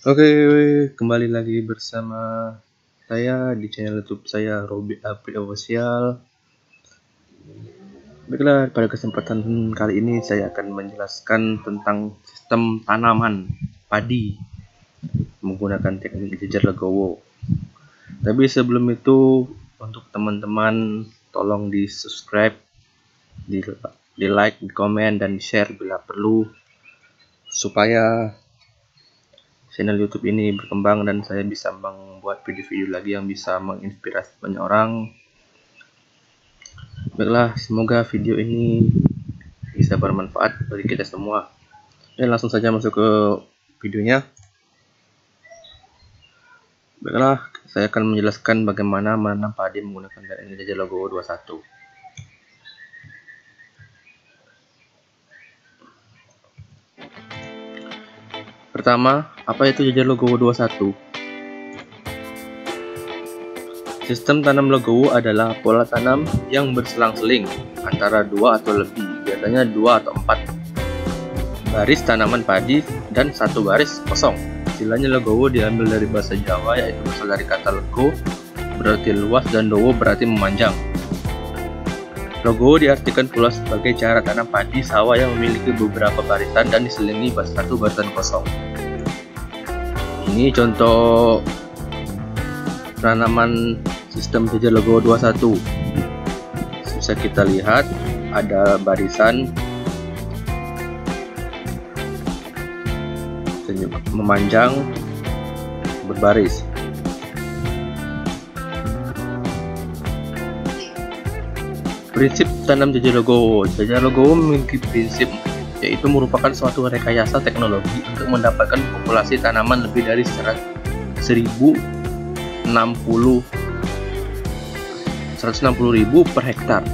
Oke, kembali lagi bersama saya di channel YouTube saya, Robby Apri Official. Baiklah, pada kesempatan kali ini saya akan menjelaskan tentang sistem tanaman padi menggunakan teknik jejer legowo. Tapi sebelum itu, untuk teman-teman tolong di subscribe, di like, di komen, dan di share bila perlu, supaya channel YouTube ini berkembang dan saya bisa membuat video-video lagi yang bisa menginspirasi banyak orang. Baiklah, semoga video ini bisa bermanfaat bagi kita semua. Dan langsung saja masuk ke videonya. Baiklah, saya akan menjelaskan bagaimana menanam padi menggunakan teknik jejer legowo 21. Pertama, apa itu jejer legowo 21? Sistem tanam legowo adalah pola tanam yang berselang-seling antara 2 atau lebih, biasanya 2 atau 4 baris tanaman padi dan 1 baris kosong. Istilahnya legowo diambil dari bahasa Jawa, yaitu berasal dari kata lego berarti luas dan dowo berarti memanjang. Legowo diartikan pula sebagai cara tanam padi sawah yang memiliki beberapa barisan dan diselingi 1 barisan kosong. Ini contoh penanaman sistem jejer legowo 21. Bisa kita lihat ada barisan memanjang berbaris. Prinsip tanam jejer legowo. Jejer legowo memiliki prinsip, yaitu merupakan suatu rekayasa teknologi untuk mendapatkan populasi tanaman lebih dari 160.000 per hektar.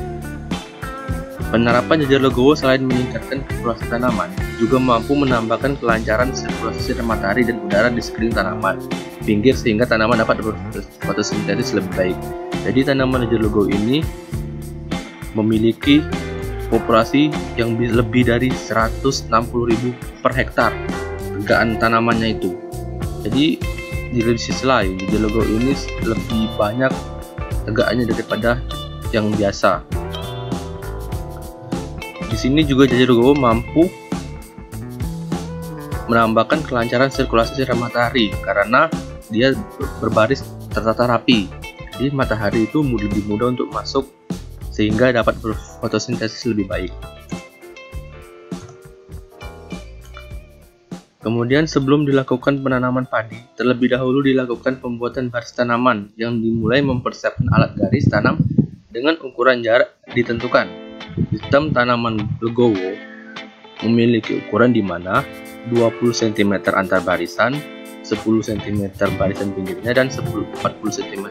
Penerapan jejer legowo selain meningkatkan populasi tanaman, juga mampu menambahkan kelancaran sirkulasi sinar matahari dan udara di sekeliling tanaman pinggir sehingga tanaman dapat berfotosintesis lebih baik. Jadi tanaman jejer legowo ini memiliki populasi yang lebih dari 160.000 per hektar tegaan tanamannya itu. Jadi di sisi lain, jejer legowo ini lebih banyak tegaannya daripada yang biasa. Di sini juga jejer legowo mampu menambahkan kelancaran sirkulasi sinar matahari karena dia berbaris tertata rapi. Jadi matahari itu lebih mudah untuk masuk sehingga dapat berfotosintesis lebih baik. Kemudian sebelum dilakukan penanaman padi, terlebih dahulu dilakukan pembuatan baris tanaman yang dimulai mempersiapkan alat garis tanam dengan ukuran jarak ditentukan. Sistem tanaman legowo memiliki ukuran di mana 20 cm antar barisan, 10 cm barisan pinggirnya, dan 40 cm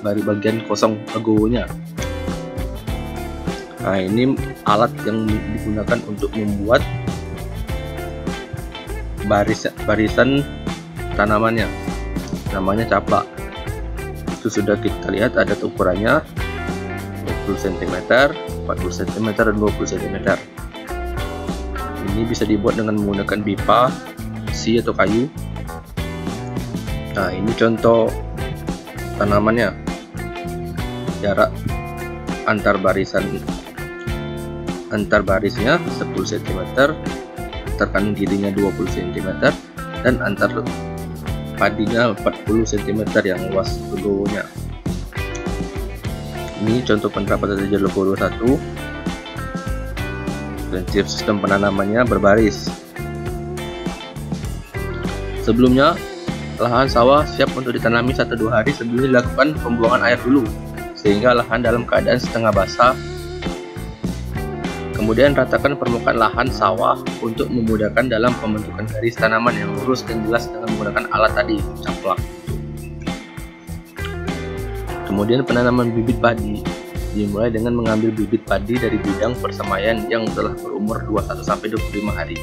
dari bagian kosong legowonya. Nah, ini alat yang digunakan untuk membuat barisan tanamannya, namanya caplak. Itu sudah kita lihat ada ukurannya 20 cm, 40 cm, dan 20 cm. Ini bisa dibuat dengan menggunakan pipa, besi atau kayu. Nah, ini contoh tanamannya. Jarak antar barisnya 10 cm, antar kanan kirinya 20 cm, dan antar padinya 40 cm yang luas legowonya. Ini contoh penerapan jejer legowo 21. Prinsip sistem penanamannya berbaris. Sebelumnya, lahan sawah siap untuk ditanami 1-2 hari sebelum dilakukan pembuangan air dulu, sehingga lahan dalam keadaan setengah basah. Kemudian ratakan permukaan lahan sawah untuk memudahkan dalam pembentukan garis tanaman yang lurus dan jelas dengan menggunakan alat tadi, caplak. Kemudian penanaman bibit padi dimulai dengan mengambil bibit padi dari bidang persemaian yang telah berumur 21-25 hari.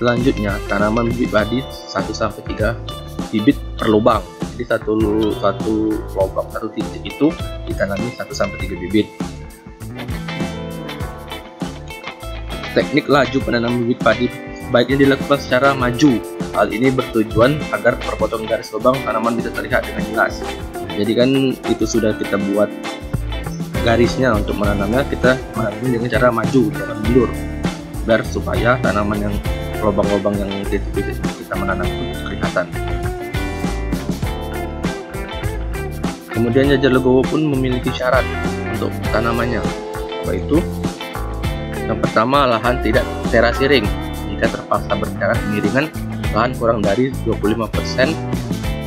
Selanjutnya, tanaman bibit padi 1-3 bibit per lubang. Jadi satu lubang, satu titik itu ditanami 1-3 bibit. Teknik laju penanaman bibit padi baiknya dilakukan secara maju Hal ini bertujuan agar perpotong garis lubang tanaman bisa terlihat dengan jelas. Jadi kan itu sudah kita buat garisnya untuk menanamnya, kita menanamnya dengan cara maju, jangan mundur, biar supaya tanaman yang lubang-lubang yang kita menanam itu kelihatan. Kemudian jajar legowo pun memiliki syarat untuk tanamannya, yaitu yang pertama, lahan tidak terasi ring. Jika terpaksa berjarak miringan, lahan kurang dari 25%,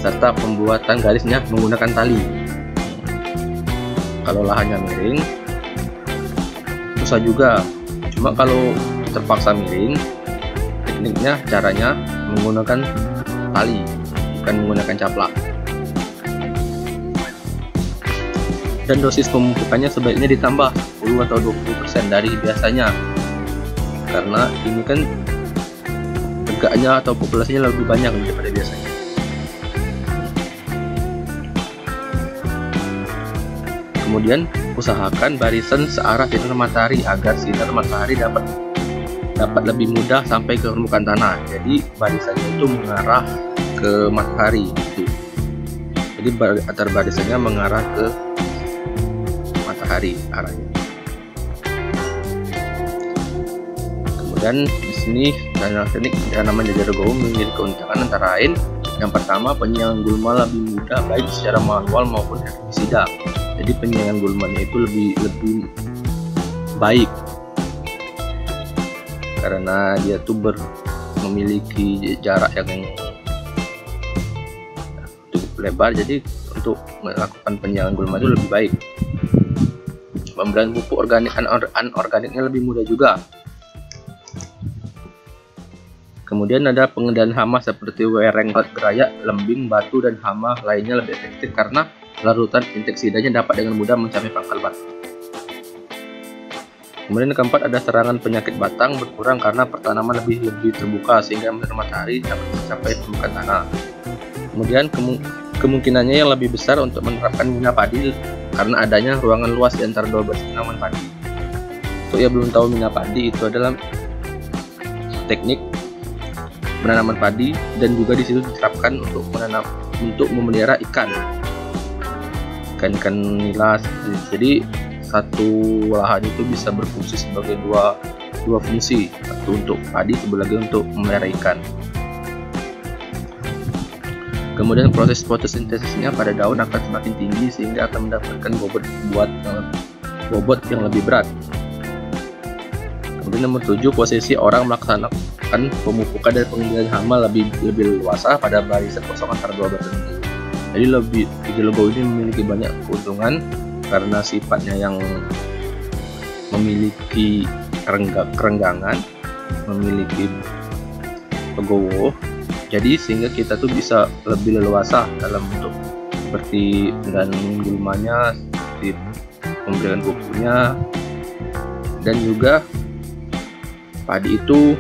serta pembuatan garisnya menggunakan tali. Kalau lahannya miring, susah juga. Cuma kalau terpaksa miring, tekniknya caranya menggunakan tali, bukan menggunakan caplak. Dan dosis pemupukannya sebaiknya ditambah 10 atau 20% dari biasanya, karena ini kan tegaknya atau populasinya lebih banyak daripada biasanya. Kemudian usahakan barisan searah sinar matahari agar sinar matahari dapat lebih mudah sampai ke permukaan tanah. Jadi barisannya itu mengarah ke matahari gitu. Jadi antar barisannya mengarah ke matahari arahnya. Kemudian di sini teknik tanaman jajar legowo memiliki keuntungan antara lain. Yang pertama, penyiangan gulma lebih mudah baik secara manual maupun herbisida. Jadi penyiangan gulmanya itu lebih baik karena dia tuh memiliki jarak yang cukup lebar. Jadi untuk melakukan penyiangan gulma itu lebih baik. Pemberian pupuk organik anorganiknya lebih mudah juga. Kemudian ada pengendalian hama seperti wereng, gerayak, lembing, batu, dan hama lainnya lebih efektif karena larutan inseksidanya dapat dengan mudah mencapai pangkal batang. Kemudian yang keempat, ada serangan penyakit batang berkurang karena pertanaman lebih terbuka sehingga matahari dapat mencapai permukaan tanah. Kemudian kemungkinannya yang lebih besar untuk menerapkan mina padi karena adanya ruangan luas di antara 12 tanaman padi. Untuk yang belum tahu, mina padi itu adalah teknik penanaman padi dan juga di situ diterapkan untuk memelihara ikan nila. Jadi satu lahan itu bisa berfungsi sebagai dua fungsi, satu untuk padi, satu lagi untuk memelihara ikan. Kemudian proses fotosintesisnya pada daun akan semakin tinggi sehingga akan mendapatkan bobot yang lebih berat. Kemudian nomor 7, posisi orang melaksanakan pemupukan dan pengendalian hama lebih leluasa pada barisan kosong antara 12 cm. Jadi jajar legowo ini memiliki banyak keuntungan karena sifatnya yang memiliki kerenggangan, memiliki legowo. Jadi sehingga kita tuh bisa lebih leluasa dalam bentuk seperti pengendalian gulmanya, seperti pemberian pupuknya, dan juga padi itu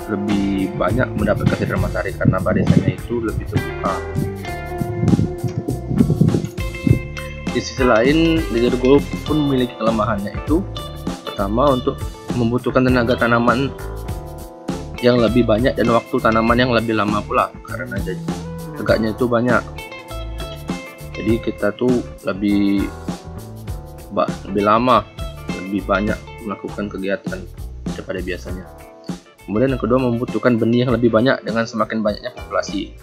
lebih banyak mendapatkan sinar matahari karena barisannya itu lebih terbuka. Di sisi lain, jajar legowo pun memiliki kelemahannya, itu pertama untuk membutuhkan tenaga tanaman yang lebih banyak dan waktu tanaman yang lebih lama pula karena tegaknya itu banyak. Jadi kita tuh lebih lama, lebih banyak melakukan kegiatan daripada biasanya. Kemudian yang kedua, membutuhkan benih yang lebih banyak dengan semakin banyaknya populasi.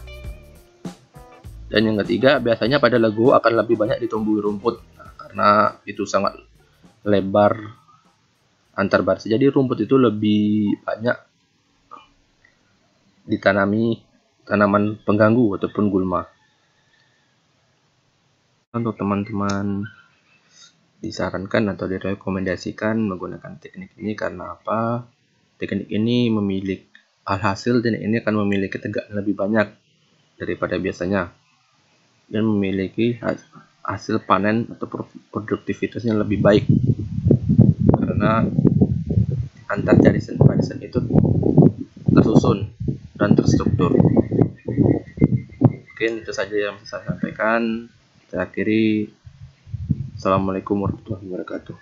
Dan yang ketiga, biasanya pada legowo akan lebih banyak ditumbuhi rumput karena itu sangat lebar antar baris. Jadi rumput itu lebih banyak ditanami tanaman pengganggu ataupun gulma. Untuk teman-teman disarankan atau direkomendasikan menggunakan teknik ini karena apa? Teknik ini memiliki alhasil dan ini akan memiliki tegak lebih banyak daripada biasanya dan memiliki hasil panen atau produktivitasnya lebih baik karena antar barisan itu tersusun dan terstruktur. Mungkin itu saja yang bisa saya sampaikan. Saya akhiri. Assalamualaikum warahmatullahi wabarakatuh.